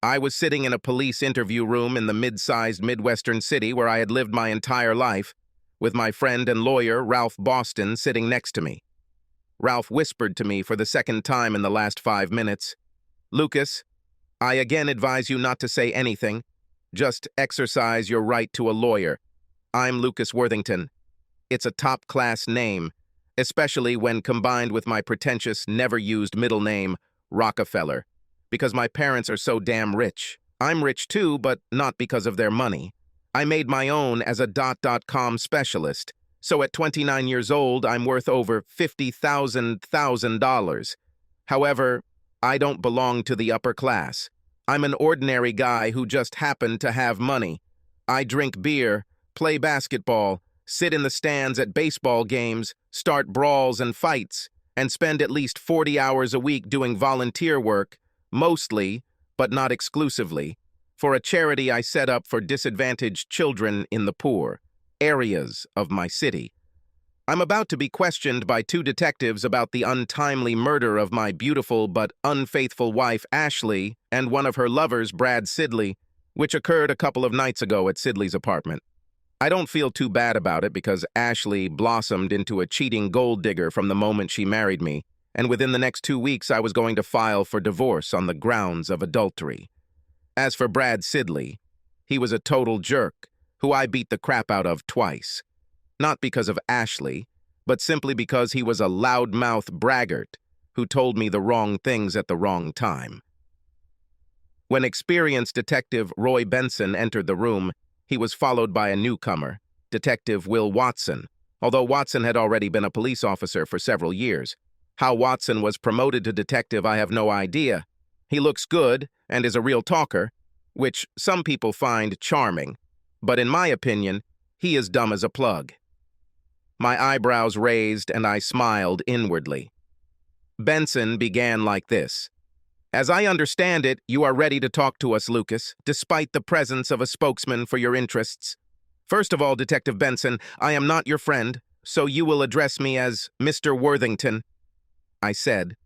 I was sitting in a police interview room in the mid-sized Midwestern city where I had lived my entire life, with my friend and lawyer, Ralph Boston, sitting next to me. Ralph whispered to me for the second time in the last 5 minutes, "Lucas, I again advise you not to say anything. Just exercise your right to a lawyer. I'm Lucas Worthington. It's a top-class name, especially when combined with my pretentious, never-used middle name, Rockefeller, because my parents are so damn rich. I'm rich too, but not because of their money. I made my own as a .com specialist, so at 29 years old, I'm worth over $50,000. However, I don't belong to the upper class. I'm an ordinary guy who just happened to have money. I drink beer, play basketball, sit in the stands at baseball games, start brawls and fights, and spend at least 40 hours a week doing volunteer work, mostly, but not exclusively, for a charity I set up for disadvantaged children in the poor areas of my city. I'm about to be questioned by 2 detectives about the untimely murder of my beautiful but unfaithful wife, Ashley, and one of her lovers, Brad Sidley, which occurred a couple of nights ago at Sidley's apartment. I don't feel too bad about it because Ashley blossomed into a cheating gold digger from the moment she married me, and within the next 2 weeks I was going to file for divorce on the grounds of adultery. As for Brad Sidley, he was a total jerk who I beat the crap out of twice. Not because of Ashley, but simply because he was a loudmouth braggart who told me the wrong things at the wrong time. When experienced Detective Roy Benson entered the room, he was followed by a newcomer, Detective Will Watson, although Watson had already been a police officer for several years. How Watson was promoted to detective, I have no idea. He looks good and is a real talker, which some people find charming, but in my opinion, he is dumb as a plug. My eyebrows raised and I smiled inwardly. Benson began like this. "As I understand it, you are ready to talk to us, Lucas, despite the presence of a spokesman for your interests. First of all, Detective Benson, I am not your friend, so you will address me as Mr. Worthington," I said.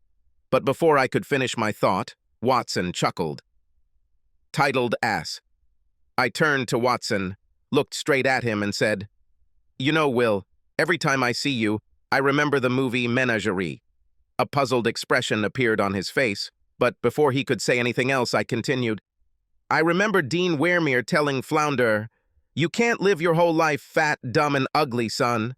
But before I could finish my thought, Watson chuckled. Titled ass. I turned to Watson, looked straight at him and said, "You know, Will, every time I see you, I remember the movie Menagerie." A puzzled expression appeared on his face, but before he could say anything else, I continued, "I remember Dean Wermier telling Flounder, 'You can't live your whole life fat, dumb, and ugly, son.'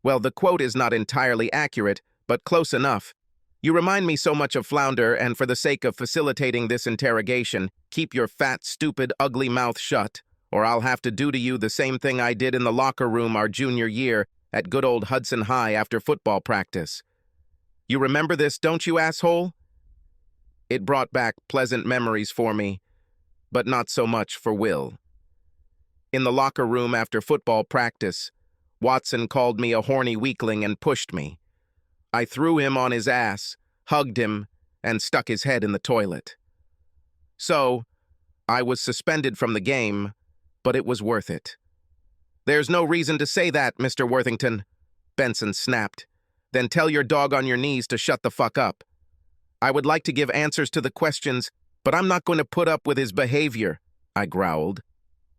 Well, the quote is not entirely accurate, but close enough. You remind me so much of Flounder, and for the sake of facilitating this interrogation, keep your fat, stupid, ugly mouth shut, or I'll have to do to you the same thing I did in the locker room our junior year at good old Hudson High after football practice. You remember this, don't you, asshole?" It brought back pleasant memories for me, but not so much for Will. In the locker room after football practice, Watson called me a horny weakling and pushed me. I threw him on his ass, hugged him, and stuck his head in the toilet. So, I was suspended from the game, but it was worth it. "There's no reason to say that, Mr. Worthington," Benson snapped. "Then tell your dog on your knees to shut the fuck up. I would like to give answers to the questions, but I'm not going to put up with his behavior," I growled.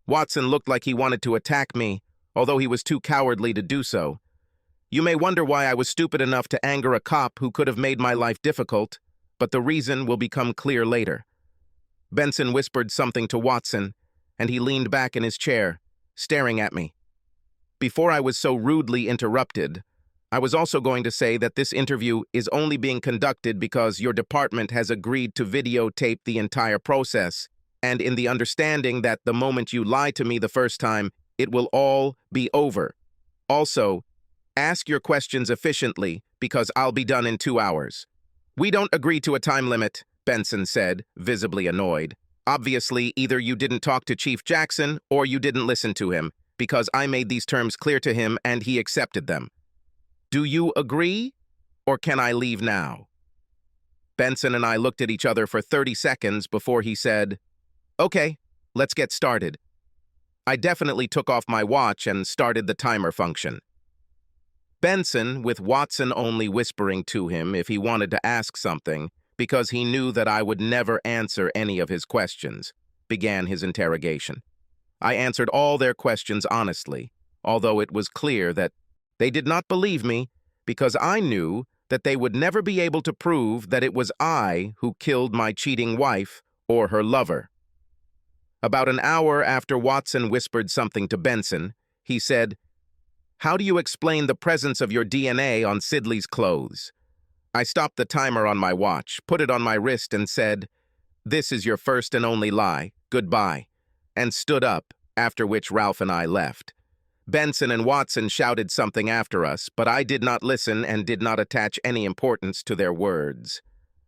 Watson looked like he wanted to attack me, although he was too cowardly to do so. You may wonder why I was stupid enough to anger a cop who could have made my life difficult, but the reason will become clear later. Benson whispered something to Watson, and he leaned back in his chair, staring at me. Before I was so rudely interrupted, I was also going to say that this interview is only being conducted because your department has agreed to videotape the entire process, and in the understanding that the moment you lie to me the first time, it will all be over. Also, ask your questions efficiently, because I'll be done in 2 hours. "We don't agree to a time limit," Benson said, visibly annoyed. "Obviously, either you didn't talk to Chief Jackson or you didn't listen to him, because I made these terms clear to him and he accepted them. Do you agree, or can I leave now?" Benson and I looked at each other for 30 seconds before he said, "Okay, let's get started." I definitely took off my watch and started the timer function. Benson, with Watson only whispering to him if he wanted to ask something, because he knew that I would never answer any of his questions, began his interrogation. I answered all their questions honestly, although it was clear that they did not believe me because I knew that they would never be able to prove that it was I who killed my cheating wife or her lover. About an hour after Watson whispered something to Benson, he said, "How do you explain the presence of your DNA on Sidley's clothes?" I stopped the timer on my watch, put it on my wrist, and said, "This is your first and only lie. Goodbye," and stood up, after which Ralph and I left. Benson and Watson shouted something after us, but I did not listen and did not attach any importance to their words.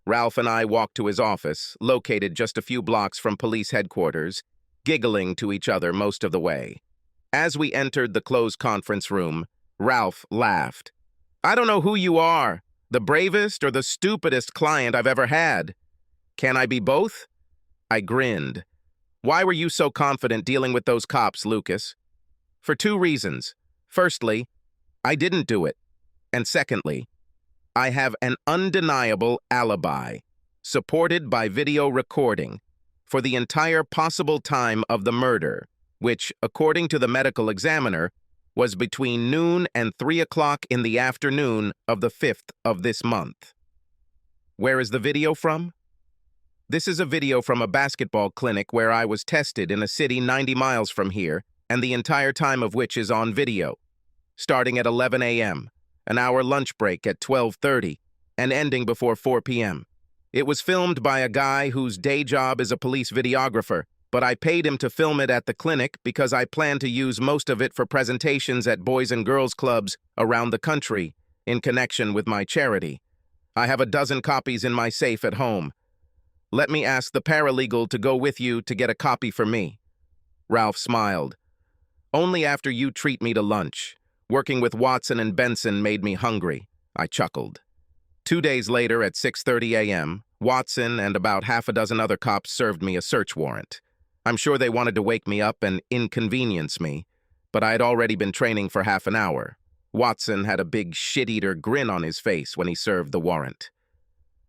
Ralph and I walked to his office, located just a few blocks from police headquarters, giggling to each other most of the way. As we entered the closed conference room, Ralph laughed. "I don't know who you are, the bravest or the stupidest client I've ever had. Can I be both?" I grinned. "Why were you so confident dealing with those cops, Lucas?" "For two reasons. Firstly, I didn't do it. And secondly, I have an undeniable alibi, supported by video recording, for the entire possible time of the murder, which, according to the medical examiner, was between noon and 3 o'clock in the afternoon of the 5th of this month." "Where is the video from?" "This is a video from a basketball clinic where I was tested in a city 90 miles from here, and the entire time of which is on video, starting at 11 a.m., an hour lunch break at 12:30, and ending before 4 p.m. It was filmed by a guy whose day job is a police videographer, but I paid him to film it at the clinic because I plan to use most of it for presentations at boys and girls clubs around the country in connection with my charity. I have a dozen copies in my safe at home. Let me ask the paralegal to go with you to get a copy for me." Ralph smiled. "Only after you treat me to lunch. Working with Watson and Benson made me hungry," I chuckled. 2 days later at 6:30 a.m., Watson and about half a dozen other cops served me a search warrant. I'm sure they wanted to wake me up and inconvenience me, but I had already been training for half an hour. Watson had a big shit-eater grin on his face when he served the warrant.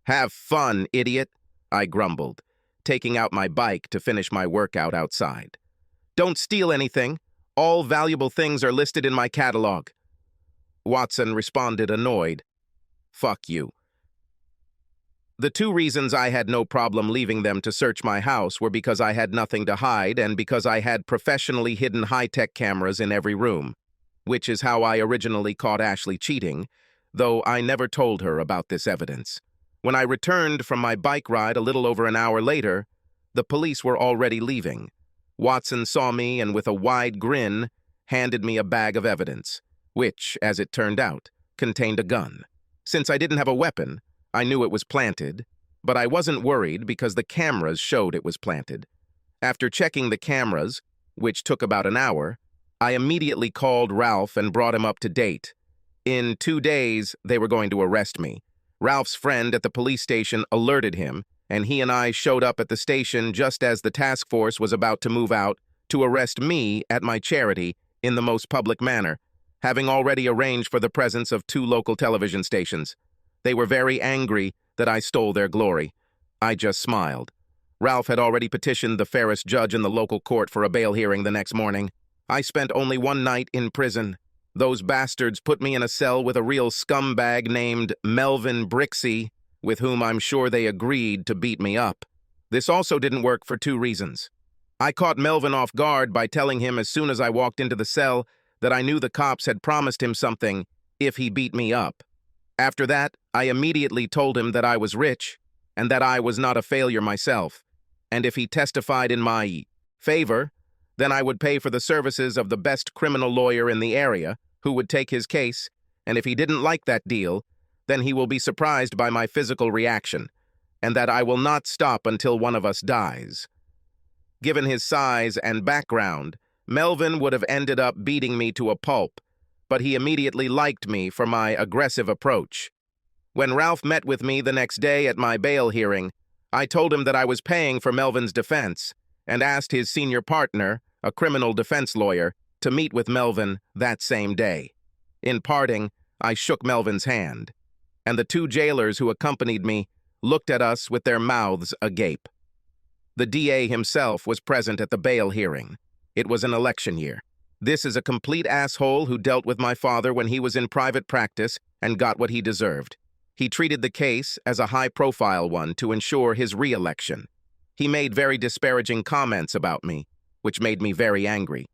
"Have fun, idiot," I grumbled, taking out my bike to finish my workout outside. "Don't steal anything. All valuable things are listed in my catalog." Watson responded annoyed. "Fuck you." The two reasons I had no problem leaving them to search my house were because I had nothing to hide and because I had professionally hidden high-tech cameras in every room, which is how I originally caught Ashley cheating, though I never told her about this evidence. When I returned from my bike ride a little over an hour later, the police were already leaving. Watson saw me and with a wide grin handed me a bag of evidence, which, as it turned out, contained a gun. Since I didn't have a weapon, I knew it was planted, but I wasn't worried because the cameras showed it was planted. After checking the cameras, which took about an hour, I immediately called Ralph and brought him up to date. In 2 days, they were going to arrest me. Ralph's friend at the police station alerted him, and he and I showed up at the station just as the task force was about to move out to arrest me at my charity in the most public manner, having already arranged for the presence of 2 local television stations. They were very angry that I stole their glory. I just smiled. Ralph had already petitioned the fairest judge in the local court for a bail hearing the next morning. I spent only 1 night in prison. Those bastards put me in a cell with a real scumbag named Melvin Brixey, with whom I'm sure they agreed to beat me up. This also didn't work for 2 reasons. I caught Melvin off guard by telling him as soon as I walked into the cell that I knew the cops had promised him something if he beat me up. After that, I immediately told him that I was rich and that I was not a failure myself, and if he testified in my favor, then I would pay for the services of the best criminal lawyer in the area who would take his case, and if he didn't like that deal, then he will be surprised by my physical reaction, and that I will not stop until one of us dies. Given his size and background, Melvin would have ended up beating me to a pulp, but he immediately liked me for my aggressive approach. When Ralph met with me the next day at my bail hearing, I told him that I was paying for Melvin's defense and asked his senior partner, a criminal defense lawyer, to meet with Melvin that same day. In parting, I shook Melvin's hand, and the 2 jailers who accompanied me looked at us with their mouths agape. The DA himself was present at the bail hearing. It was an election year. This is a complete asshole who dealt with my father when he was in private practice and got what he deserved. He treated the case as a high-profile one to ensure his re-election. He made very disparaging comments about me, which made me very angry.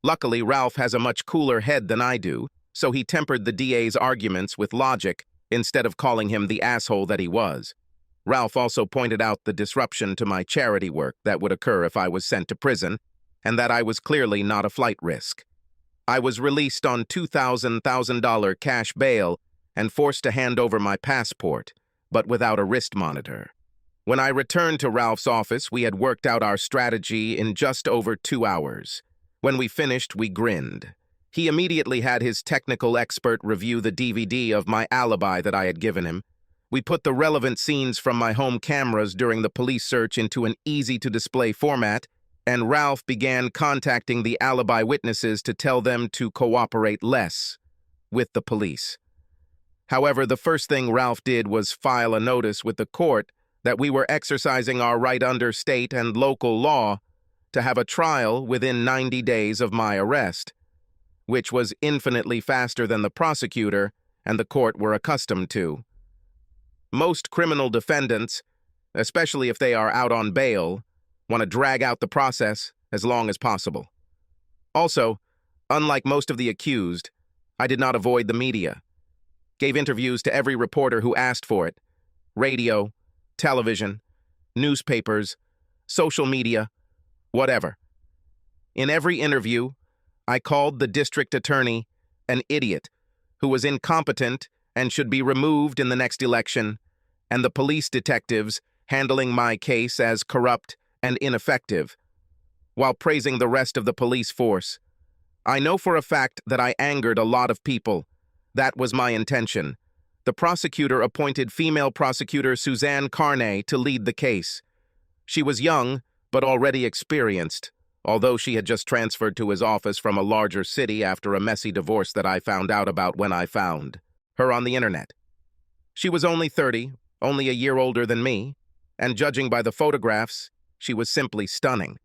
Luckily, Ralph has a much cooler head than I do, so he tempered the DA's arguments with logic instead of calling him the asshole that he was. Ralph also pointed out the disruption to my charity work that would occur if I was sent to prison, and that I was clearly not a flight risk. I was released on $2,000 cash bail and forced to hand over my passport, but without a wrist monitor. When I returned to Ralph's office, we had worked out our strategy in just over 2 hours. When we finished, we grinned. He immediately had his technical expert review the DVD of my alibi that I had given him. We put the relevant scenes from my home cameras during the police search into an easy-to-display format, and Ralph began contacting the alibi witnesses to tell them to cooperate less with the police. However, the first thing Ralph did was file a notice with the court that we were exercising our right under state and local law to have a trial within 90 days of my arrest, which was infinitely faster than the prosecutor and the court were accustomed to. Most criminal defendants, especially if they are out on bail, want to drag out the process as long as possible. Also, unlike most of the accused, I did not avoid the media. Gave interviews to every reporter who asked for it. Radio, television, newspapers, social media, whatever. In every interview, I called the district attorney an idiot who was incompetent and should be removed in the next election, and the police detectives handling my case as corrupt and ineffective, while praising the rest of the police force. I know for a fact that I angered a lot of people. That was my intention. The prosecutor appointed female prosecutor Suzanne Carney to lead the case. She was young, but already experienced, although she had just transferred to his office from a larger city after a messy divorce that I found out about when I found her on the internet. She was only 30, only a year older than me, and judging by the photographs, she was simply stunning.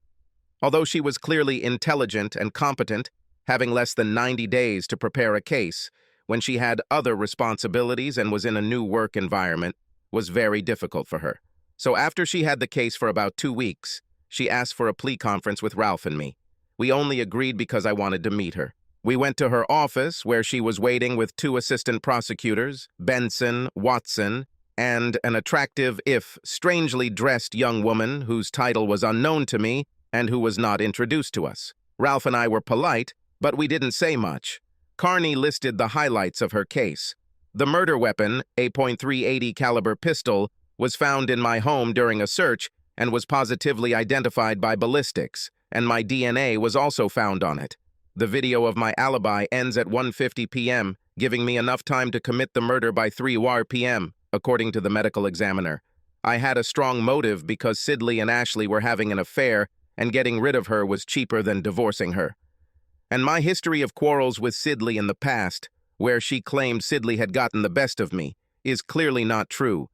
Although she was clearly intelligent and competent, having less than 90 days to prepare a case, when she had other responsibilities and was in a new work environment, was very difficult for her. So after she had the case for about 2 weeks, she asked for a plea conference with Ralph and me. We only agreed because I wanted to meet her. We went to her office, where she was waiting with 2 assistant prosecutors, Benson, Watson, and an attractive, if strangely dressed young woman whose title was unknown to me and who was not introduced to us. Ralph and I were polite, but we didn't say much. Carney listed the highlights of her case. The murder weapon, a .380 caliber pistol, was found in my home during a search and was positively identified by ballistics, and my DNA was also found on it. The video of my alibi ends at 1:50 p.m., giving me enough time to commit the murder by 3 p.m., according to the medical examiner. I had a strong motive because Sidley and Ashley were having an affair, and getting rid of her was cheaper than divorcing her. And my history of quarrels with Sidley in the past, where she claimed Sidley had gotten the best of me, is clearly not true.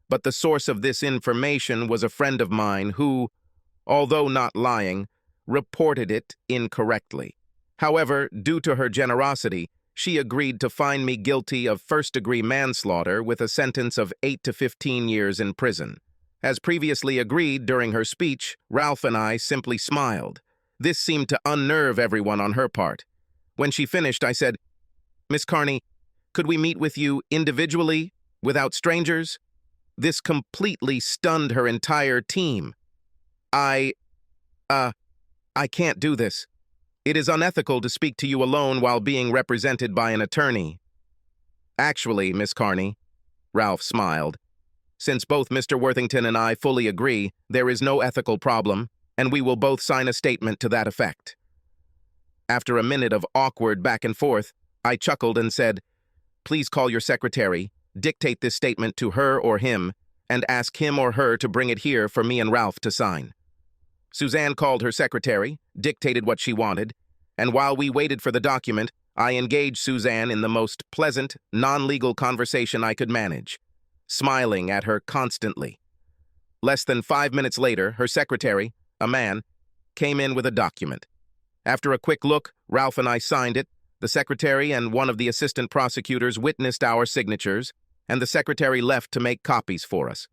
But the source of this information was a friend of mine who, although not lying, reported it incorrectly. However, due to her generosity, she agreed to find me guilty of first-degree manslaughter with a sentence of 8 to 15 years in prison. As previously agreed during her speech, Ralph and I simply smiled. This seemed to unnerve everyone on her part. When she finished, I said, "Miss Carney, could we meet with you individually, without strangers?" This completely stunned her entire team. I can't do this. It is unethical to speak to you alone while being represented by an attorney." "Actually, Miss Carney," Ralph smiled, "since both Mr. Worthington and I fully agree, there is no ethical problem, and we will both sign a statement to that effect." After a minute of awkward back and forth, I chuckled and said, "Please call your secretary, dictate this statement to her or him, and ask him or her to bring it here for me and Ralph to sign." Suzanne called her secretary, dictated what she wanted, and while we waited for the document, I engaged Suzanne in the most pleasant, non-legal conversation I could manage. smiling at her constantly. Less than 5 minutes later, her secretary, a man, came in with a document. After a quick look, Ralph and I signed it. The secretary and one of the assistant prosecutors witnessed our signatures, and the secretary left to make copies for us.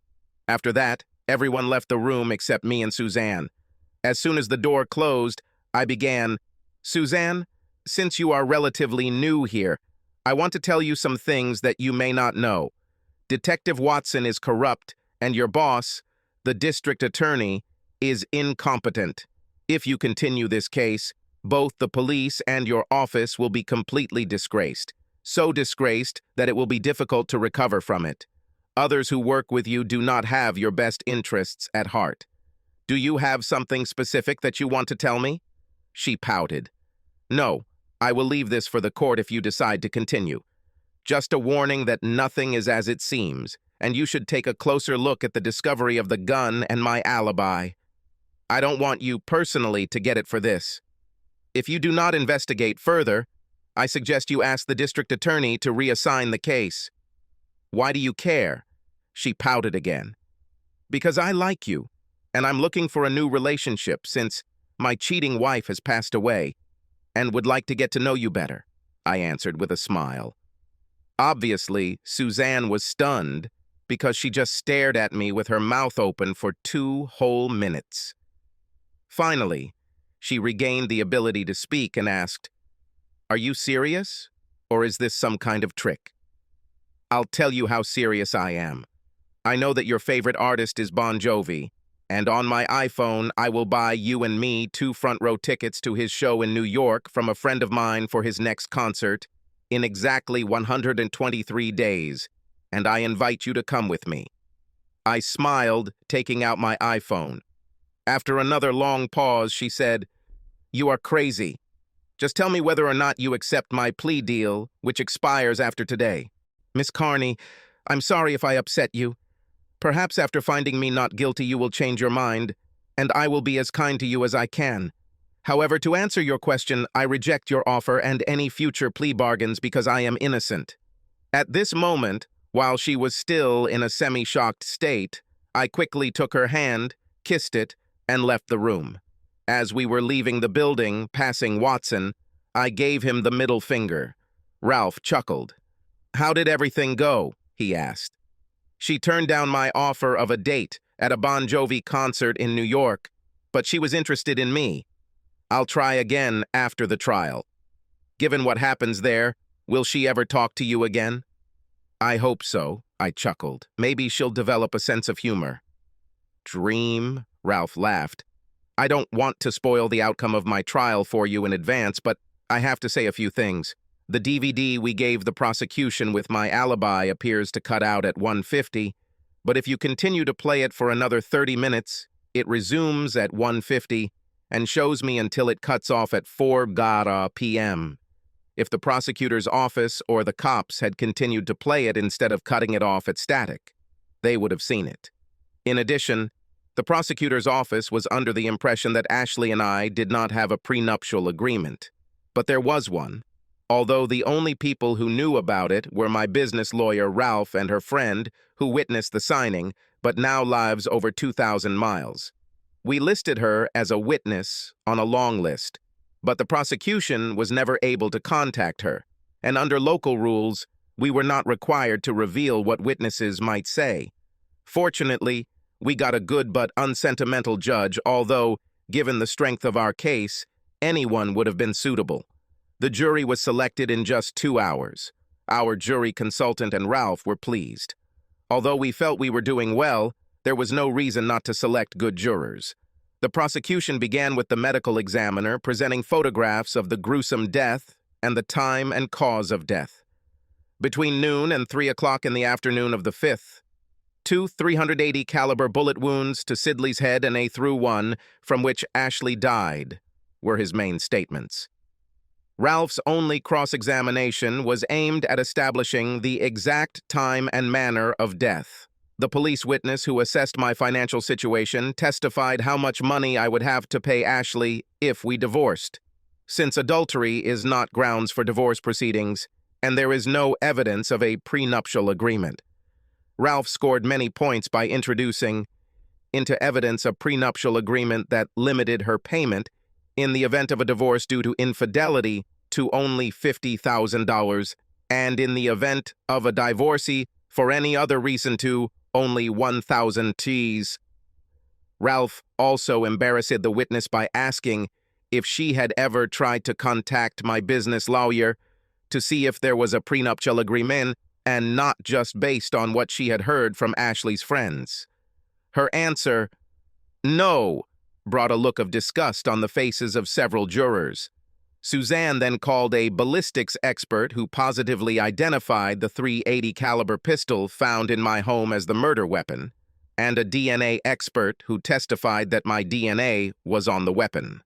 After that, everyone left the room except me and Suzanne. As soon as the door closed, I began, "Suzanne, since you are relatively new here, I want to tell you some things that you may not know. Detective Watson is corrupt, and your boss, the district attorney, is incompetent. If you continue this case, both the police and your office will be completely disgraced. So disgraced that it will be difficult to recover from it. Others who work with you do not have your best interests at heart. Do you have something specific that you want to tell me?" She pouted. "No, I will leave this for the court if you decide to continue. Just a warning that nothing is as it seems, and you should take a closer look at the discovery of the gun and my alibi. I don't want you personally to get it for this. If you do not investigate further, I suggest you ask the district attorney to reassign the case." "Why do you care?" She pouted again. "Because I like you, and I'm looking for a new relationship since my cheating wife has passed away, and would like to get to know you better," I answered with a smile. Obviously, Suzanne was stunned because she just stared at me with her mouth open for 2 whole minutes. Finally, she regained the ability to speak and asked, "Are you serious, or is this some kind of trick?" "I'll tell you how serious I am. I know that your favorite artist is Bon Jovi, and on my iPhone, I will buy you and me 2 front-row tickets to his show in New York from a friend of mine for his next concert in exactly 123 days, and I invite you to come with me." I smiled, taking out my iPhone. After another long pause, she said, "You are crazy. Just tell me whether or not you accept my plea deal, which expires after today." "Miss Carney, I'm sorry if I upset you. Perhaps after finding me not guilty you will change your mind, and I will be as kind to you as I can. However, to answer your question, I reject your offer and any future plea bargains because I am innocent." At this moment, while she was still in a semi-shocked state, I quickly took her hand, kissed it, and left the room. As we were leaving the building, passing Watson, I gave him the middle finger. Ralph chuckled. "How did everything go?" he asked. "She turned down my offer of a date at a Bon Jovi concert in New York, but she was interested in me. I'll try again after the trial. Given what happens there, will she ever talk to you again?" "I hope so," I chuckled. "Maybe she'll develop a sense of humor." "Dream," Ralph laughed. "I don't want to spoil the outcome of my trial for you in advance, but I have to say a few things. The DVD we gave the prosecution with my alibi appears to cut out at 1:50, but if you continue to play it for another 30 minutes, it resumes at 1:50 and shows me until it cuts off at 4 p.m. If the prosecutor's office or the cops had continued to play it instead of cutting it off at static, they would have seen it. In addition, the prosecutor's office was under the impression that Ashley and I did not have a prenuptial agreement. But there was one, although the only people who knew about it were my business lawyer Ralph and her friend, who witnessed the signing, but now lives over 2,000 miles. We listed her as a witness on a long list, but the prosecution was never able to contact her, and under local rules, we were not required to reveal what witnesses might say. Fortunately, we got a good but unsentimental judge, although, given the strength of our case, anyone would have been suitable. The jury was selected in just 2 hours. Our jury consultant and Ralph were pleased. Although we felt we were doing well, there was no reason not to select good jurors. The prosecution began with the medical examiner presenting photographs of the gruesome death and the time and cause of death. Between noon and 3 o'clock in the afternoon of the 5th, 2 380 caliber bullet wounds to Sidley's head and a through one, from which Ashley died, were his main statements. Ralph's only cross-examination was aimed at establishing the exact time and manner of death. The police witness who assessed my financial situation testified how much money I would have to pay Ashley if we divorced. Since adultery is not grounds for divorce proceedings, and there is no evidence of a prenuptial agreement, Ralph scored many points by introducing into evidence a prenuptial agreement that limited her payment in the event of a divorce due to infidelity to only $50,000, and in the event of a divorcee for any other reason to only 1,000 Ts. Ralph also embarrassed the witness by asking if she had ever tried to contact my business lawyer to see if there was a prenuptial agreement and not just based on what she had heard from Ashley's friends. Her answer, no, brought a look of disgust on the faces of several jurors. Suzanne then called a ballistics expert who positively identified the .380 caliber pistol found in my home as the murder weapon, and a DNA expert who testified that my DNA was on the weapon.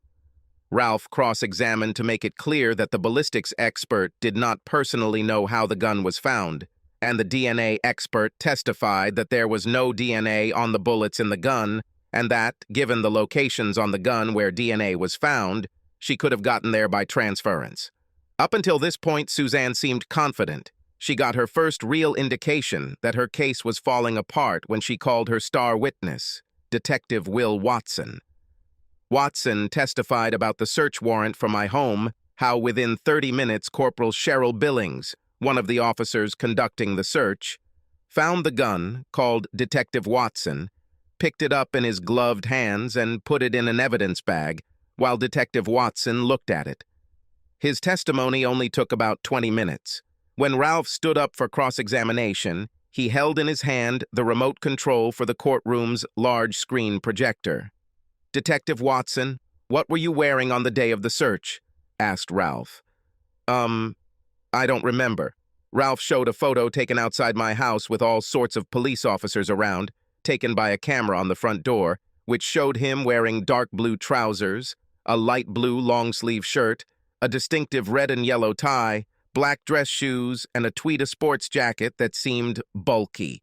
Ralph cross-examined to make it clear that the ballistics expert did not personally know how the gun was found, and the DNA expert testified that there was no DNA on the bullets in the gun, and that, given the locations on the gun where DNA was found, she could have gotten there by transference. Up until this point, Suzanne seemed confident. She got her first real indication that her case was falling apart when she called her star witness, Detective Will Watson. Watson testified about the search warrant for my home, how within 30 minutes Corporal Cheryl Billings, one of the officers conducting the search, found the gun, called Detective Watson, picked it up in his gloved hands and put it in an evidence bag, while Detective Watson looked at it. His testimony only took about 20 minutes. When Ralph stood up for cross-examination, he held in his hand the remote control for the courtroom's large screen projector. "Detective Watson, what were you wearing on the day of the search?" asked Ralph. I don't remember." Ralph showed a photo taken outside my house with all sorts of police officers around, taken by a camera on the front door, which showed him wearing dark blue trousers, a light blue long-sleeve shirt, a distinctive red and yellow tie, black dress shoes, and a tweed sports jacket that seemed bulky.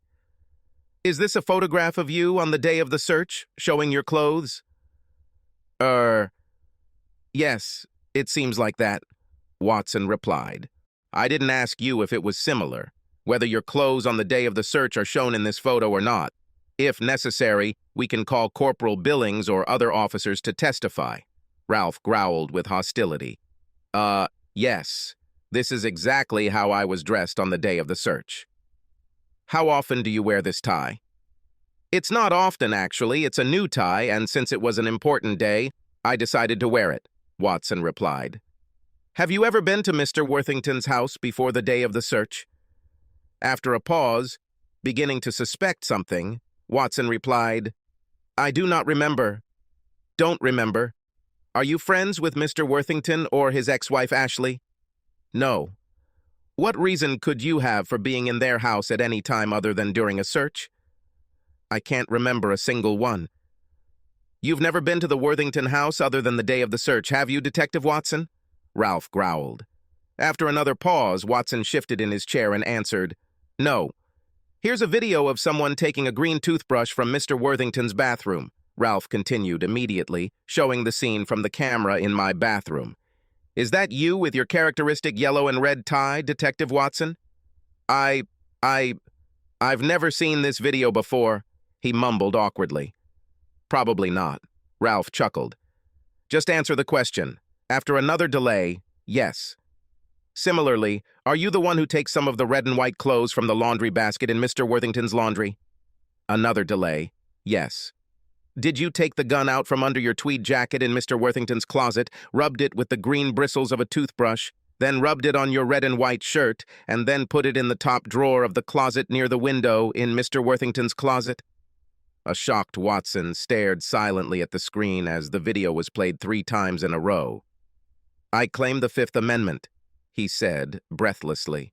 "Is this a photograph of you on the day of the search, showing your clothes?" Yes, it seems like that," Watson replied. "I didn't ask you if it was similar, whether your clothes on the day of the search are shown in this photo or not. If necessary, we can call Corporal Billings or other officers to testify." Ralph growled with hostility. Yes. This is exactly how I was dressed on the day of the search." "How often do you wear this tie?" "It's not often, actually. It's a new tie, and since it was an important day, I decided to wear it," Watson replied. "Have you ever been to Mr. Worthington's house before the day of the search?" After a pause, beginning to suspect something, Watson replied, "I do not remember. Don't remember. Are you friends with Mr. Worthington or his ex-wife Ashley?" "No." "What reason could you have for being in their house at any time other than during a search?" "I can't remember a single one." "You've never been to the Worthington house other than the day of the search, have you, Detective Watson?" Ralph growled. After another pause, Watson shifted in his chair and answered, "No. Here's a video of someone taking a green toothbrush from Mr. Worthington's bathroom," Ralph continued immediately, showing the scene from the camera in my bathroom. "Is that you with your characteristic yellow and red tie, Detective Watson?" I've never seen this video before," he mumbled awkwardly. "Probably not," Ralph chuckled. "Just answer the question." After another delay, yes. "Similarly, are you the one who takes some of the red and white clothes from the laundry basket in Mr. Worthington's laundry?" Another delay, yes. "Did you take the gun out from under your tweed jacket in Mr. Worthington's closet, rubbed it with the green bristles of a toothbrush, then rubbed it on your red and white shirt, and then put it in the top drawer of the closet near the window in Mr. Worthington's closet?" A shocked Watson stared silently at the screen as the video was played 3 times in a row. "I claim the Fifth Amendment," he said, breathlessly.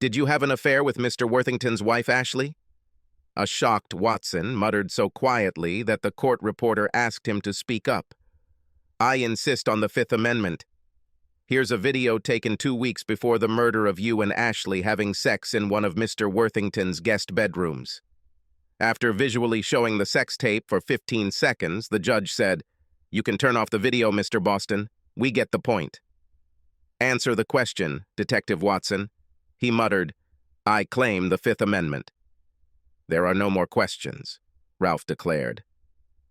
"Did you have an affair with Mr. Worthington's wife, Ashley?" A shocked Watson muttered so quietly that the court reporter asked him to speak up. "I insist on the Fifth Amendment. Here's a video taken 2 weeks before the murder of you and Ashley having sex in one of Mr. Worthington's guest bedrooms." After visually showing the sex tape for 15 seconds, the judge said, "You can turn off the video, Mr. Boston. We get the point." "Answer the question, Detective Watson." He muttered, "I claim the Fifth Amendment." There are no more questions, Ralph declared.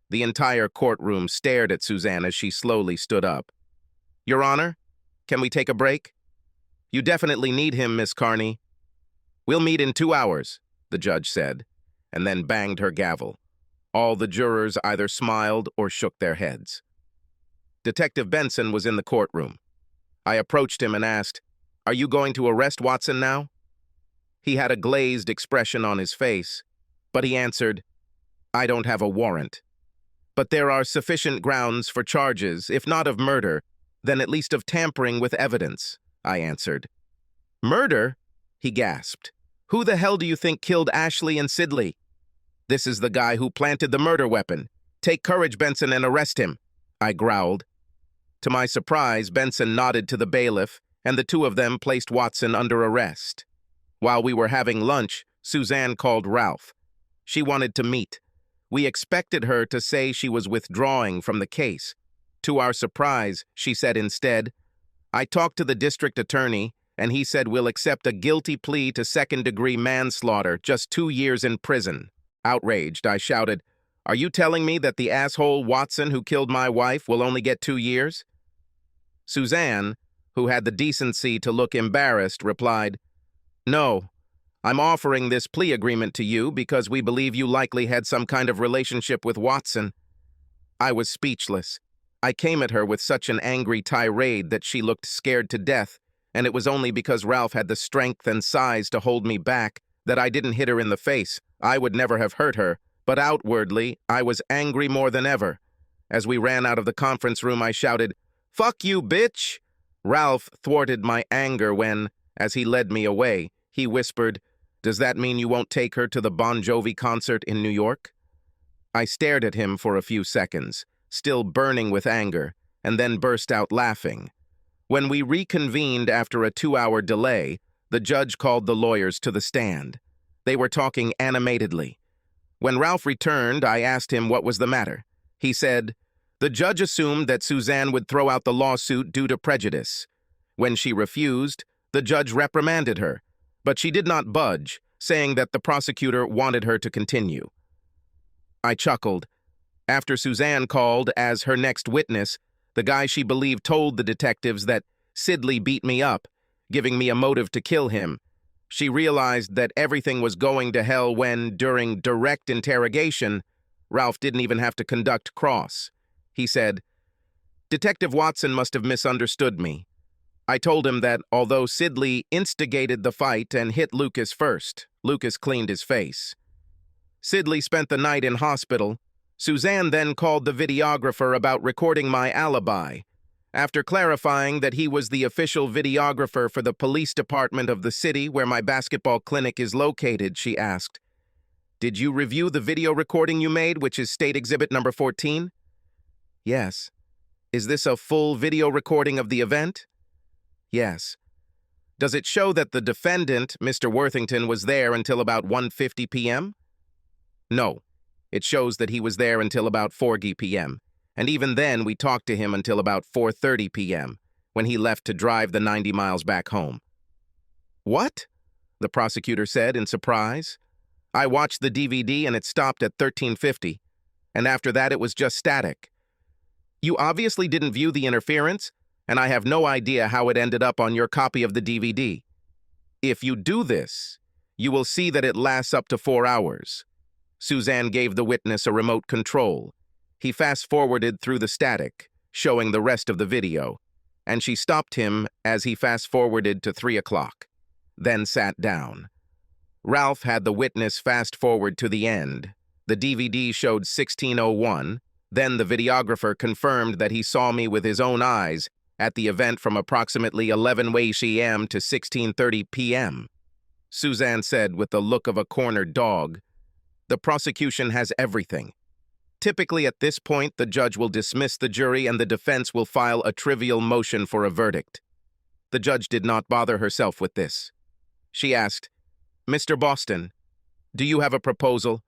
The entire courtroom stared at Suzanne as she slowly stood up. Your Honor, can we take a break? You definitely need him, Miss Carney. We'll meet in 2 hours, the judge said, and then banged her gavel. All the jurors either smiled or shook their heads. Detective Benson was in the courtroom. I approached him and asked, Are you going to arrest Watson now? He had a glazed expression on his face, but he answered, I don't have a warrant. But there are sufficient grounds for charges, if not of murder, then at least of tampering with evidence, I answered. Murder? He gasped. Who the hell do you think killed Ashley and Sidley? This is the guy who planted the murder weapon. Take courage, Benson, and arrest him, I growled. To my surprise, Benson nodded to the bailiff, and the two of them placed Watson under arrest. While we were having lunch, Suzanne called Ralph. She wanted to meet. We expected her to say she was withdrawing from the case. To our surprise, she said instead, I talked to the district attorney, and he said we'll accept a guilty plea to second-degree manslaughter, just 2 years in prison. Outraged, I shouted, Are you telling me that the asshole Watson who killed my wife will only get 2 years? Suzanne, who had the decency to look embarrassed, replied, No, I'm offering this plea agreement to you because we believe you likely had some kind of relationship with Watson. I was speechless. I came at her with such an angry tirade that she looked scared to death, and it was only because Ralph had the strength and size to hold me back that I didn't hit her in the face. I would never have hurt her, but outwardly, I was angry more than ever. As we ran out of the conference room, I shouted, Fuck you, bitch! Ralph thwarted my anger when, as he led me away, he whispered, Does that mean you won't take her to the Bon Jovi concert in New York? I stared at him for a few seconds, still burning with anger, and then burst out laughing. When we reconvened after a 2-hour delay, the judge called the lawyers to the stand. They were talking animatedly. When Ralph returned, I asked him what was the matter. He said, The judge assumed that Suzanne would throw out the lawsuit due to prejudice. When she refused, the judge reprimanded her, but she did not budge, saying that the prosecutor wanted her to continue. I chuckled. After Suzanne called as her next witness, the guy she believed told the detectives that Sidley beat me up, giving me a motive to kill him. She realized that everything was going to hell when, during direct interrogation, Ralph didn't even have to conduct cross. He said, Detective Watson must have misunderstood me. I told him that although Sidley instigated the fight and hit Lucas first, Lucas cleaned his face. Sidley spent the night in hospital. Suzanne then called the videographer about recording my alibi. After clarifying that he was the official videographer for the police department of the city where my basketball clinic is located, she asked, Did you review the video recording you made, which is State Exhibit number 14? Yes. Is this a full video recording of the event? Yes. Does it show that the defendant, Mr. Worthington, was there until about 1:50 p.m.? No. It shows that he was there until about 4:00 p.m., and even then we talked to him until about 4:30 p.m., when he left to drive the 90 miles back home. What? The prosecutor said in surprise. I watched the DVD and it stopped at 13:50, and after that it was just static. You obviously didn't view the interference, and I have no idea how it ended up on your copy of the DVD. If you do this, you will see that it lasts up to 4 hours. Suzanne gave the witness a remote control. He fast-forwarded through the static, showing the rest of the video, and she stopped him as he fast-forwarded to 3 o'clock, then sat down. Ralph had the witness fast-forward to the end. The DVD showed 16:01, then the videographer confirmed that he saw me with his own eyes at the event from approximately 11:00 a.m. to 16:30 p.m. Suzanne said with the look of a cornered dog, The prosecution has everything. Typically at this point, the judge will dismiss the jury and the defense will file a trivial motion for a verdict. The judge did not bother herself with this. She asked, Mr. Boston, do you have a proposal?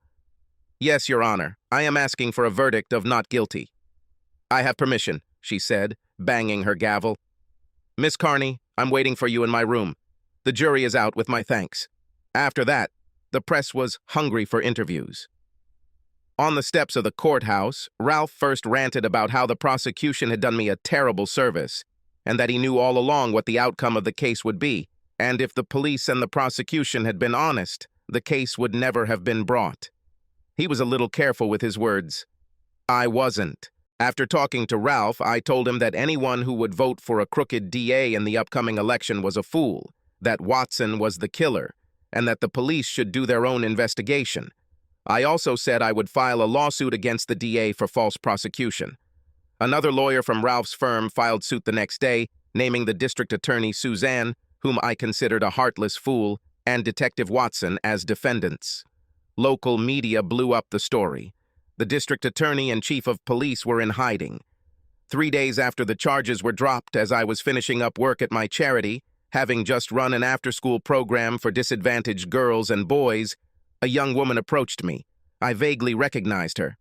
Yes, Your Honor. I am asking for a verdict of not guilty. I have permission, she said, banging her gavel. Miss Carney, I'm waiting for you in my room. The jury is out with my thanks. After that, The press was hungry for interviews. On the steps of the courthouse, Ralph first ranted about how the prosecution had done me a terrible service, and that he knew all along what the outcome of the case would be, and if the police and the prosecution had been honest, the case would never have been brought. He was a little careful with his words. I wasn't. After talking to Ralph, I told him that anyone who would vote for a crooked DA in the upcoming election was a fool, that Watson was the killer, and that the police should do their own investigation. I also said I would file a lawsuit against the DA for false prosecution. Another lawyer from Ralph's firm filed suit the next day, naming the district attorney Suzanne, whom I considered a heartless fool, and Detective Watson as defendants. Local media blew up the story. The district attorney and chief of police were in hiding. 3 days after the charges were dropped, as I was finishing up work at my charity, having just run an after-school program for disadvantaged girls and boys, a young woman approached me. I vaguely recognized her.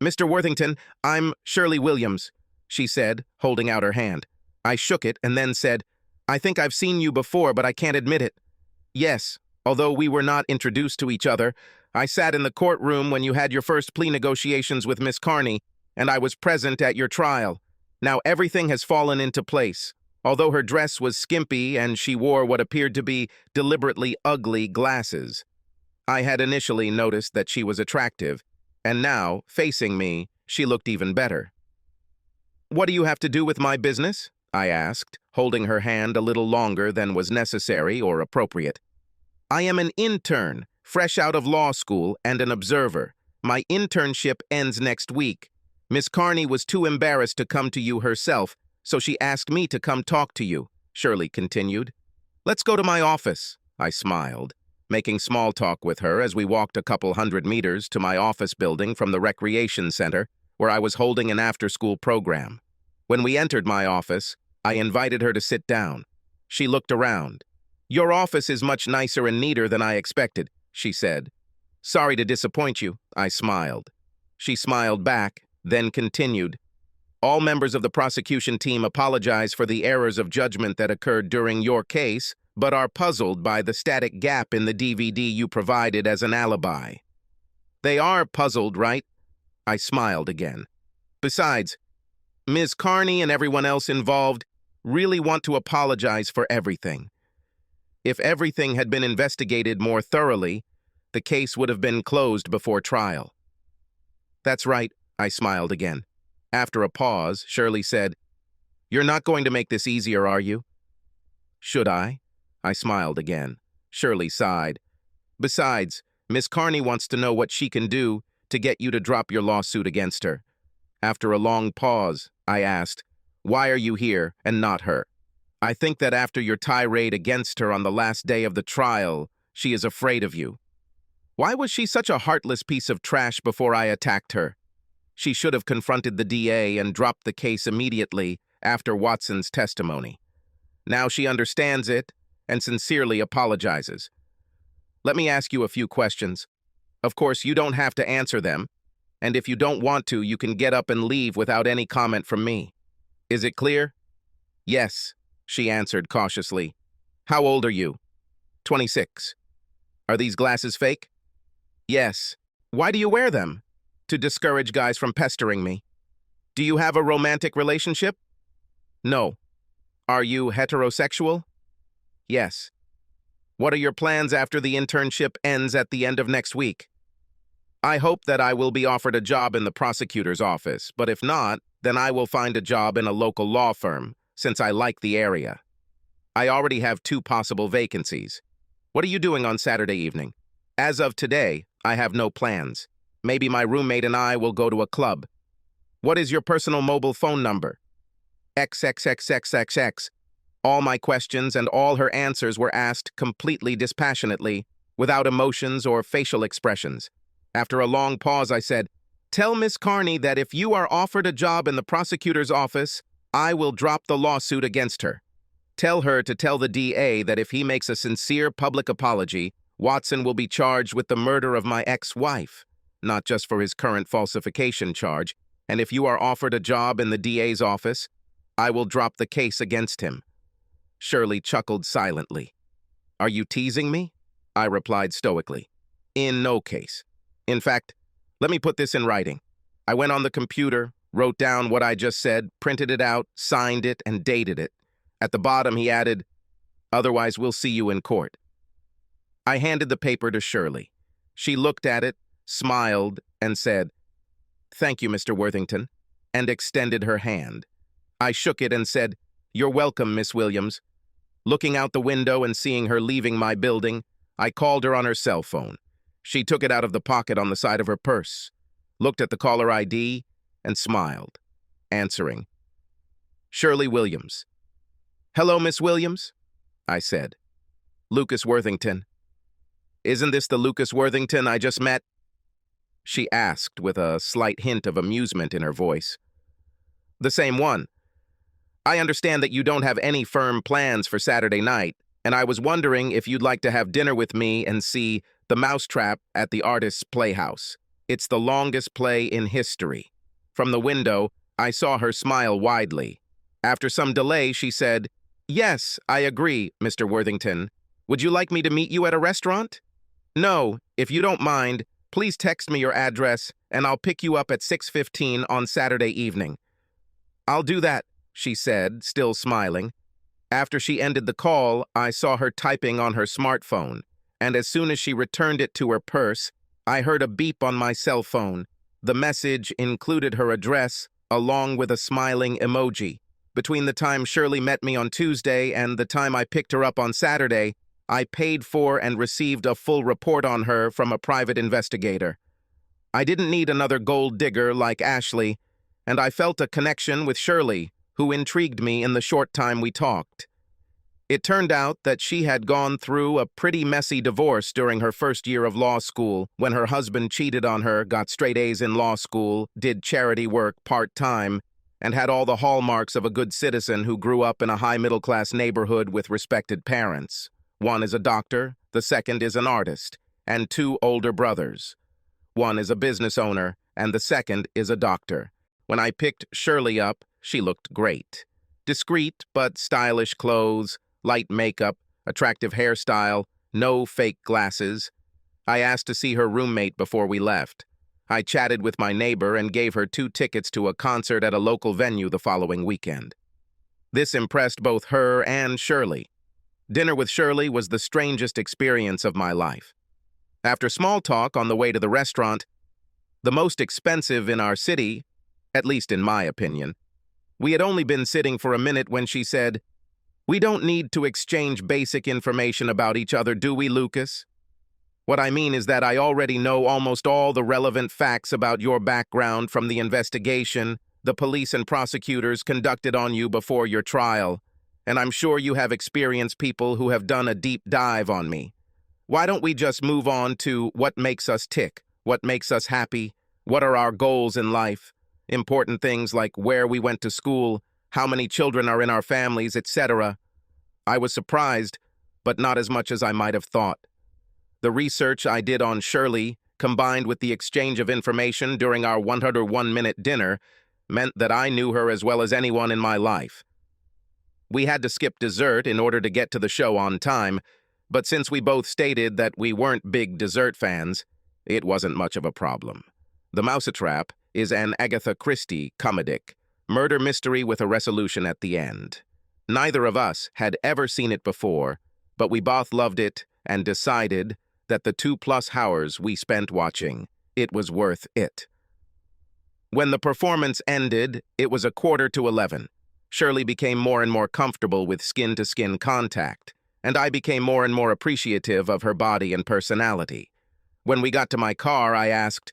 Mr. Worthington, I'm Shirley Williams, she said, holding out her hand. I shook it and then said, I think I've seen you before, but I can't admit it. Yes, although we were not introduced to each other, I sat in the courtroom when you had your first plea negotiations with Miss Carney, and I was present at your trial. Now everything has fallen into place. Although her dress was skimpy and she wore what appeared to be deliberately ugly glasses. I had initially noticed that she was attractive, and now, facing me, she looked even better. What do you have to do with my business? I asked, holding her hand a little longer than was necessary or appropriate. I am an intern, fresh out of law school, and an observer. My internship ends next week. Miss Carney was too embarrassed to come to you herself, so she asked me to come talk to you, Shirley continued. Let's go to my office, I smiled, making small talk with her as we walked a couple 100 meters to my office building from the recreation center, where I was holding an after-school program. When we entered my office, I invited her to sit down. She looked around. Your office is much nicer and neater than I expected, she said. Sorry to disappoint you, I smiled. She smiled back, then continued. All members of the prosecution team apologize for the errors of judgment that occurred during your case, but are puzzled by the static gap in the DVD you provided as an alibi. They are puzzled, right? I smiled again. Besides, Ms. Carney and everyone else involved really want to apologize for everything. If everything had been investigated more thoroughly, the case would have been closed before trial. That's right, I smiled again. After a pause, Shirley said, You're not going to make this easier, are you? Should I? I smiled again. Shirley sighed. Besides, Miss Carney wants to know what she can do to get you to drop your lawsuit against her. After a long pause, I asked, Why are you here and not her? I think that after your tirade against her on the last day of the trial, she is afraid of you. Why was she such a heartless piece of trash before I attacked her? She should have confronted the DA and dropped the case immediately after Watson's testimony. Now she understands it and sincerely apologizes. Let me ask you a few questions. Of course, you don't have to answer them, and if you don't want to, you can get up and leave without any comment from me. Is it clear? Yes, she answered cautiously. How old are you? 26. Are these glasses fake? Yes. Why do you wear them? To discourage guys from pestering me. Do you have a romantic relationship? No. Are you heterosexual? Yes. What are your plans after the internship ends at the end of next week? I hope that I will be offered a job in the prosecutor's office, but if not, then I will find a job in a local law firm, since I like the area. I already have 2 possible vacancies. What are you doing on Saturday evening? As of today, I have no plans. Maybe my roommate and I will go to a club. What is your personal mobile phone number? XXXXXX. All my questions and all her answers were asked completely dispassionately, without emotions or facial expressions. After a long pause, I said, Tell Miss Carney that if you are offered a job in the prosecutor's office, I will drop the lawsuit against her. Tell her to tell the DA that if he makes a sincere public apology, Watson will be charged with the murder of my ex-wife, not just for his current falsification charge, and if you are offered a job in the DA's office, I will drop the case against him. Shirley chuckled silently. Are you teasing me? I replied stoically. In no case. In fact, let me put this in writing. I went on the computer, wrote down what I just said, printed it out, signed it, and dated it. At the bottom, he added, "Otherwise, we'll see you in court." I handed the paper to Shirley. She looked at it, smiled, and said, "Thank you, Mr. Worthington," and extended her hand. I shook it and said, "You're welcome, Miss Williams." Looking out the window and seeing her leaving my building, I called her on her cell phone. She took it out of the pocket on the side of her purse, looked at the caller ID, and smiled, answering, "Shirley Williams." "Hello, Miss Williams," I said. "Lucas Worthington." "Isn't this the Lucas Worthington I just met?" she asked with a slight hint of amusement in her voice. "The same one. I understand that you don't have any firm plans for Saturday night, and I was wondering if you'd like to have dinner with me and see The Mousetrap at the Artist's Playhouse. It's the longest play in history." From the window, I saw her smile widely. After some delay, she said, "Yes, I agree, Mr. Worthington. Would you like me to meet you at a restaurant?" "No, if you don't mind, please text me your address, and I'll pick you up at 6:15 on Saturday evening." "I'll do that," she said, still smiling. After she ended the call, I saw her typing on her smartphone, and as soon as she returned it to her purse, I heard a beep on my cell phone. The message included her address, along with a smiling emoji. Between the time Shirley met me on Tuesday and the time I picked her up on Saturday, I paid for and received a full report on her from a private investigator. I didn't need another gold digger like Ashley, and I felt a connection with Shirley, who intrigued me in the short time we talked. It turned out that she had gone through a pretty messy divorce during her first year of law school, when her husband cheated on her, got straight A's in law school, did charity work part-time, and had all the hallmarks of a good citizen who grew up in a high-middle-class neighborhood with respected parents. One is a doctor, the second is an artist, and two older brothers. One is a business owner, and the second is a doctor. When I picked Shirley up, she looked great. Discreet but stylish clothes, light makeup, attractive hairstyle, no fake glasses. I asked to see her roommate before we left. I chatted with my neighbor and gave her 2 tickets to a concert at a local venue the following weekend. This impressed both her and Shirley. Dinner with Shirley was the strangest experience of my life. After small talk on the way to the restaurant, the most expensive in our city, at least in my opinion, we had only been sitting for a minute when she said, "We don't need to exchange basic information about each other, do we, Lucas? What I mean is that I already know almost all the relevant facts about your background from the investigation the police and prosecutors conducted on you before your trial, and I'm sure you have experienced people who have done a deep dive on me. Why don't we just move on to what makes us tick, what makes us happy, what are our goals in life? Important things like where we went to school, how many children are in our families, etc." I was surprised, but not as much as I might have thought. The research I did on Shirley, combined with the exchange of information during our 101-minute dinner, meant that I knew her as well as anyone in my life. We had to skip dessert in order to get to the show on time, but since we both stated that we weren't big dessert fans, it wasn't much of a problem. The Mousetrap is an Agatha Christie comedic, murder mystery with a resolution at the end. Neither of us had ever seen it before, but we both loved it and decided that the 2+ hours we spent watching, it was worth it. When the performance ended, it was 11:15. Shirley became more and more comfortable with skin-to-skin contact, and I became more and more appreciative of her body and personality. When we got to my car, I asked,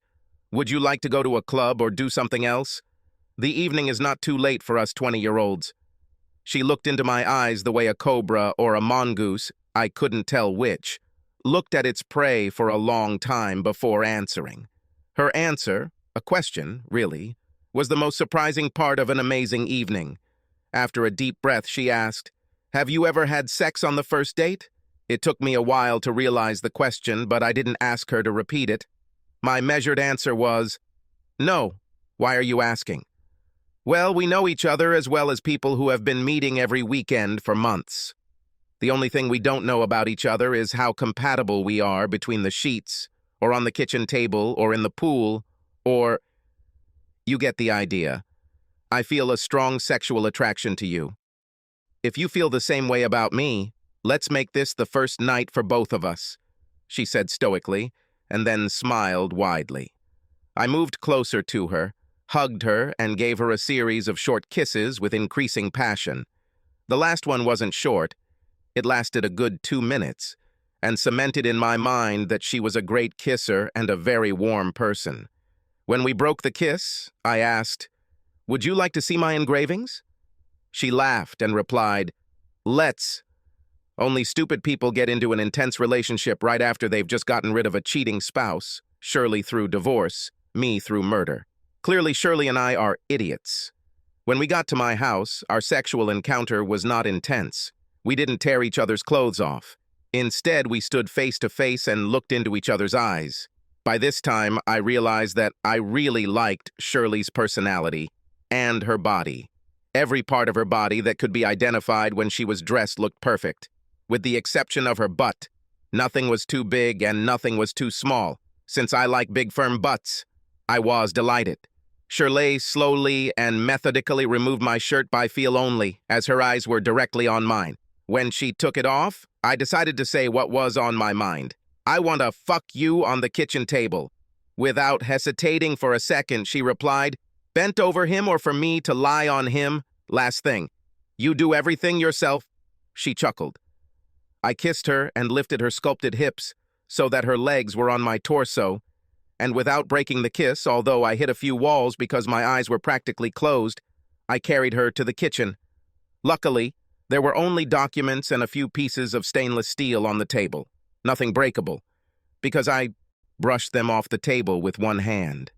"Would you like to go to a club or do something else? The evening is not too late for us 20-year-olds. She looked into my eyes the way a cobra or a mongoose, I couldn't tell which, looked at its prey for a long time before answering. Her answer, a question, really, was the most surprising part of an amazing evening. After a deep breath, she asked, "Have you ever had sex on the first date?" It took me a while to realize the question, but I didn't ask her to repeat it. My measured answer was, "No. Why are you asking?" "Well, we know each other as well as people who have been meeting every weekend for months. The only thing we don't know about each other is how compatible we are between the sheets, or on the kitchen table, or in the pool, or... You get the idea. I feel a strong sexual attraction to you. If you feel the same way about me, let's make this the first night for both of us, she said stoically, and then smiled widely. I moved closer to her, hugged her, and gave her a series of short kisses with increasing passion. The last one wasn't short. It lasted a good 2 minutes, and cemented in my mind that she was a great kisser and a very warm person. When we broke the kiss, I asked, "Would you like to see my engravings?" She laughed and replied, "Let's." Only stupid people get into an intense relationship right after they've just gotten rid of a cheating spouse, Shirley through divorce, me through murder. Clearly, Shirley and I are idiots. When we got to my house, our sexual encounter was not intense. We didn't tear each other's clothes off. Instead, we stood face to face and looked into each other's eyes. By this time, I realized that I really liked Shirley's personality and her body. Every part of her body that could be identified when she was dressed looked perfect, with the exception of her butt. Nothing was too big and nothing was too small. Since I like big, firm butts, I was delighted. Shirley slowly and methodically removed my shirt by feel only, as her eyes were directly on mine. When she took it off, I decided to say what was on my mind. "I want to fuck you on the kitchen table." Without hesitating for a second, she replied, "Bent over him or for me to lie on him? Last thing. You do everything yourself?" She chuckled. I kissed her and lifted her sculpted hips so that her legs were on my torso, and without breaking the kiss, although I hit a few walls because my eyes were practically closed, I carried her to the kitchen. Luckily, there were only documents and a few pieces of stainless steel on the table. Nothing breakable, because I brushed them off the table with one hand.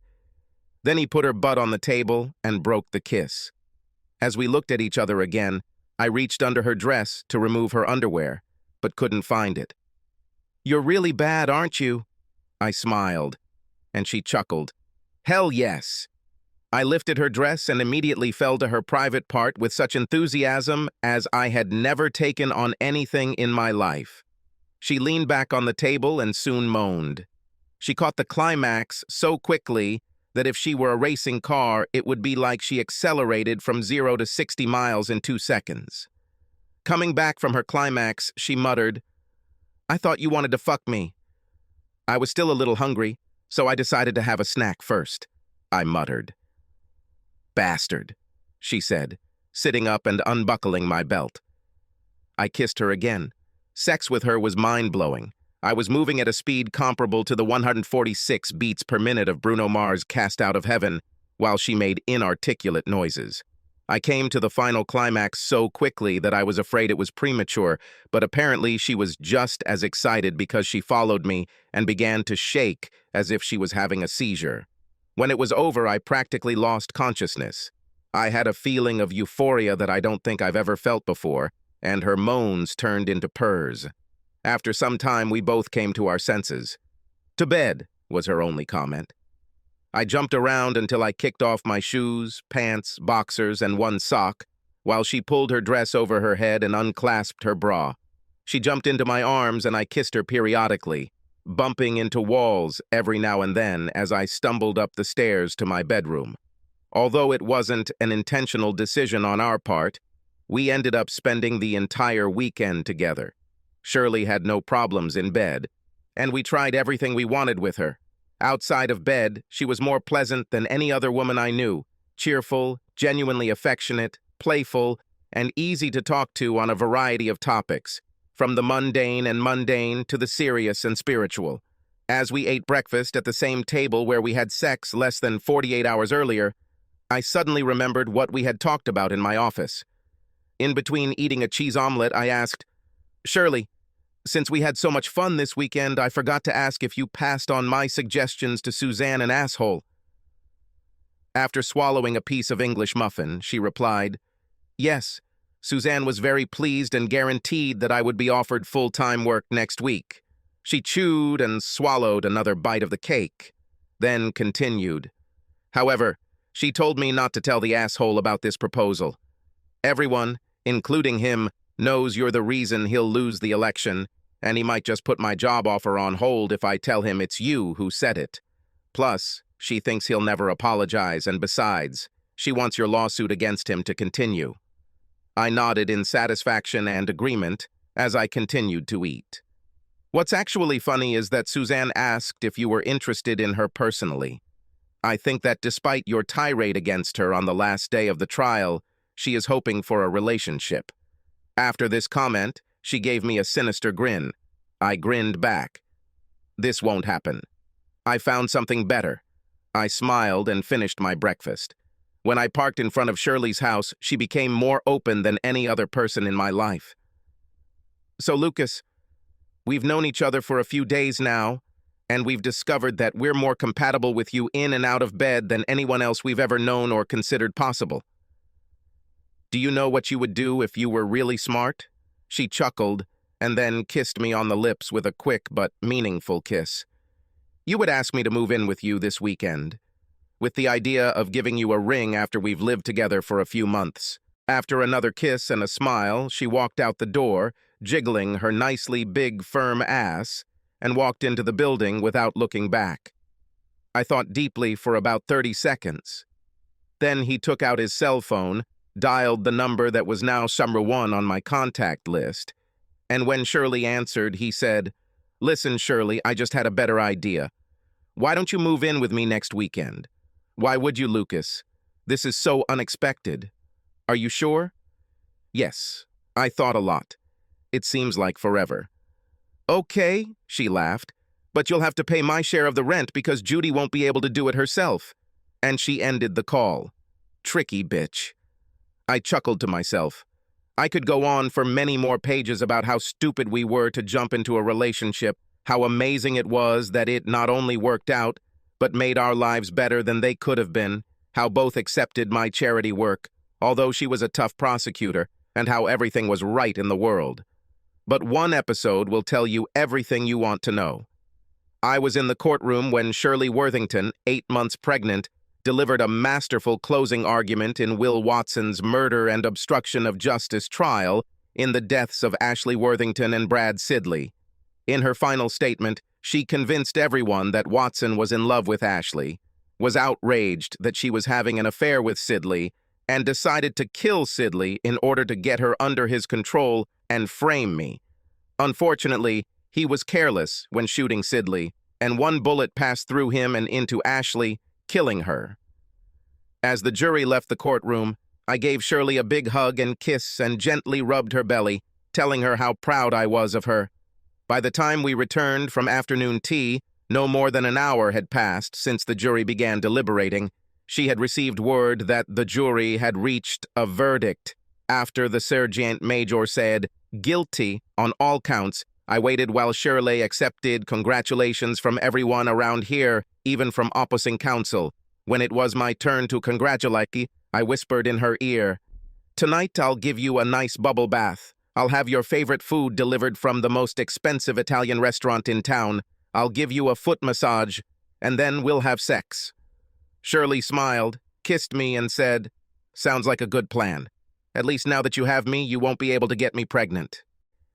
Then he put her butt on the table and broke the kiss. As we looked at each other again, I reached under her dress to remove her underwear, but couldn't find it. "You're really bad, aren't you?" I smiled, and she chuckled. "Hell yes." I lifted her dress and immediately fell to her private part with such enthusiasm as I had never taken on anything in my life. She leaned back on the table and soon moaned. She caught the climax so quickly that if she were a racing car, it would be like she accelerated from 0 to 60 miles in 2 seconds. Coming back from her climax, she muttered, "I thought you wanted to fuck me." I was still a little hungry, so I decided to have a snack first. I muttered. "Bastard," she said, sitting up and unbuckling my belt. I kissed her again. Sex with her was mind-blowing. I was moving at a speed comparable to the 146 beats per minute of Bruno Mars' Cast Out of Heaven, while she made inarticulate noises. I came to the final climax so quickly that I was afraid it was premature, but apparently she was just as excited because she followed me and began to shake as if she was having a seizure. When it was over, I practically lost consciousness. I had a feeling of euphoria that I don't think I've ever felt before, and her moans turned into purrs. After some time, we both came to our senses. "To bed," was her only comment. I jumped around until I kicked off my shoes, pants, boxers, and one sock, while she pulled her dress over her head and unclasped her bra. She jumped into my arms and I kissed her periodically, bumping into walls every now and then as I stumbled up the stairs to my bedroom. Although it wasn't an intentional decision on our part, we ended up spending the entire weekend together. Shirley had no problems in bed, and we tried everything we wanted with her. Outside of bed, she was more pleasant than any other woman I knew, cheerful, genuinely affectionate, playful, and easy to talk to on a variety of topics, from the mundane and mundane to the serious and spiritual. As we ate breakfast at the same table where we had sex less than 48 hours earlier, I suddenly remembered what we had talked about in my office. In between eating a cheese omelet, I asked, "Shirley, since we had so much fun this weekend, I forgot to ask if you passed on my suggestions to Suzanne an asshole." After swallowing a piece of English muffin, she replied, "Yes, Suzanne was very pleased and guaranteed that I would be offered full-time work next week." She chewed and swallowed another bite of the cake, then continued, "However, she told me not to tell the asshole about this proposal. Everyone, including him, knows you're the reason he'll lose the election, and he might just put my job offer on hold if I tell him it's you who said it. Plus, she thinks he'll never apologize, and besides, she wants your lawsuit against him to continue. I nodded in satisfaction and agreement as I continued to eat. What's actually funny is that Suzanne asked if you were interested in her personally. I think that despite your tirade against her on the last day of the trial, she is hoping for a relationship. After this comment, she gave me a sinister grin. I grinned back. This won't happen. I found something better. I smiled and finished my breakfast. When I parked in front of Shirley's house, she became more open than any other person in my life. So, Lucas, we've known each other for a few days now, and we've discovered that we're more compatible with you in and out of bed than anyone else we've ever known or considered possible. Do you know what you would do if you were really smart? She chuckled and then kissed me on the lips with a quick but meaningful kiss. You would ask me to move in with you this weekend, with the idea of giving you a ring after we've lived together for a few months. After another kiss and a smile, she walked out the door, jiggling her nicely big, firm ass, and walked into the building without looking back. I thought deeply for about 30 seconds. Then he took out his cell phone, dialed the number that was now number 1 on my contact list, and when Shirley answered, he said, "Listen, Shirley, I just had a better idea. Why don't you move in with me next weekend?" "Why would you, Lucas? This is so unexpected." "Are you sure?" "Yes. I thought a lot. It seems like forever." "Okay," she laughed, "but you'll have to pay my share of the rent because Judy won't be able to do it herself." And she ended the call. Tricky bitch. I chuckled to myself. I could go on for many more pages about how stupid we were to jump into a relationship, how amazing it was that it not only worked out, but made our lives better than they could have been, how both accepted my charity work, although she was a tough prosecutor, and how everything was right in the world. But one episode will tell you everything you want to know. I was in the courtroom when Shirley Worthington, 8 months pregnant, delivered a masterful closing argument in Will Watson's murder and obstruction of justice trial in the deaths of Ashley Worthington and Brad Sidley. In her final statement, she convinced everyone that Watson was in love with Ashley, was outraged that she was having an affair with Sidley, and decided to kill Sidley in order to get her under his control and frame me. Unfortunately, he was careless when shooting Sidley, and one bullet passed through him and into Ashley, killing her. As the jury left the courtroom, I gave Shirley a big hug and kiss and gently rubbed her belly, telling her how proud I was of her. By the time we returned from afternoon tea, no more than an hour had passed since the jury began deliberating. She had received word that the jury had reached a verdict. After the sergeant major said, "Guilty," on all counts, I waited while Shirley accepted congratulations from everyone around here, even from opposing counsel. When it was my turn to congratulate, I whispered in her ear, "Tonight I'll give you a nice bubble bath. I'll have your favorite food delivered from the most expensive Italian restaurant in town. I'll give you a foot massage, and then we'll have sex." Shirley smiled, kissed me, and said, "Sounds like a good plan. At least now that you have me, you won't be able to get me pregnant."